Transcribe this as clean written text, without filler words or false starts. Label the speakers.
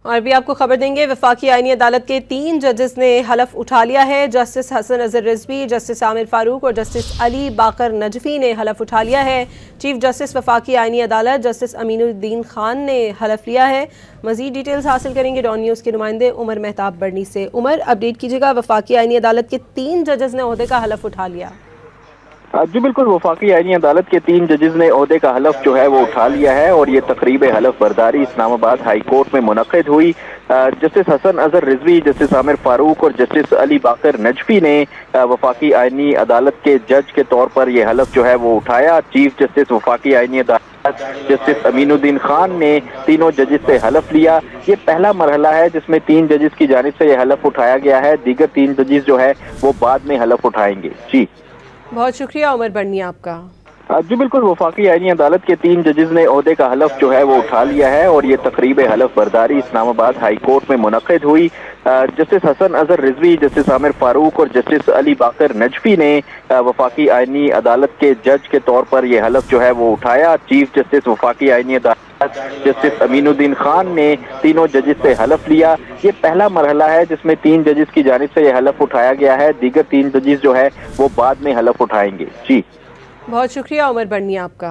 Speaker 1: और भी आपको खबर देंगे, वफाकी आईनी अदालत के 3 जजेस ने हलफ उठा लिया है। जस्टिस हसन अजहर रिजवी, जस्टिस आमिर फारूक और जस्टिस अली बाकर नजफी ने हलफ उठा लिया है। चीफ जस्टिस वफाकी आईनी अदालत जस्टिस अमीनुद्दीन खान ने हलफ लिया है। मजीद डिटेल्स हासिल करेंगे डॉन न्यूज़ के नुमाइंदे उमर मेहताब बर्नी से। उमर, अपडेट कीजिएगा, वफाकी आईनी अदालत के 3 जजेस ने ओहदे का हलफ उठा लिया।
Speaker 2: जी बिल्कुल, वफाकी आईनी अदालत के 3 जजेस ने ओहदे का हलफ जो है वो उठा लिया है और ये तकरीब हलफ बर्दारी इस्लामाबाद हाई कोर्ट में मुनक़िद हुई। जस्टिस हसन अजहर रिजवी, जस्टिस आमिर फारूक और जस्टिस अली बाकर नजफी ने वफाकी आईनी अदालत के जज के तौर पर यह हलफ जो है वो उठाया। चीफ जस्टिस वफाकी आईनी अदालत जस्टिस अमीनुद्दीन खान ने तीनों जजेस से हलफ लिया। ये पहला मरहला है जिसमें 3 जजेस की जानिब से यह हलफ उठाया गया है। दीगर 3 जजेस जो है वो बाद में हलफ उठाएंगे। जी
Speaker 1: बहुत शुक्रिया उमर बर्नी आपका।
Speaker 2: जी बिल्कुल, वफाकी आईनी अदालत के 3 जजेस ने ओहदे का हलफ जो है वो उठा लिया है और ये तकरीब हलफ बर्दारी इस्लामाबाद हाई कोर्ट में मुनक़िद हुई। जस्टिस हसन अजहर रिजवी, जस्टिस आमिर फारूक और जस्टिस अली बाकर नजफी ने वफाकी आईनी अदालत के जज के तौर पर यह हलफ जो है वो उठाया। चीफ जस्टिस वफाकी आईनी अदालत जस्टिस अमीनुद्दीन खान ने तीनों जजेस से हलफ लिया। ये पहला मरहला है जिसमें 3 जजेस की जानिब से यह हलफ उठाया गया है। दीगर 3 जजेस जो है वो बाद में हलफ उठाएंगे। जी
Speaker 1: बहुत शुक्रिया उमर बर्नी आपका।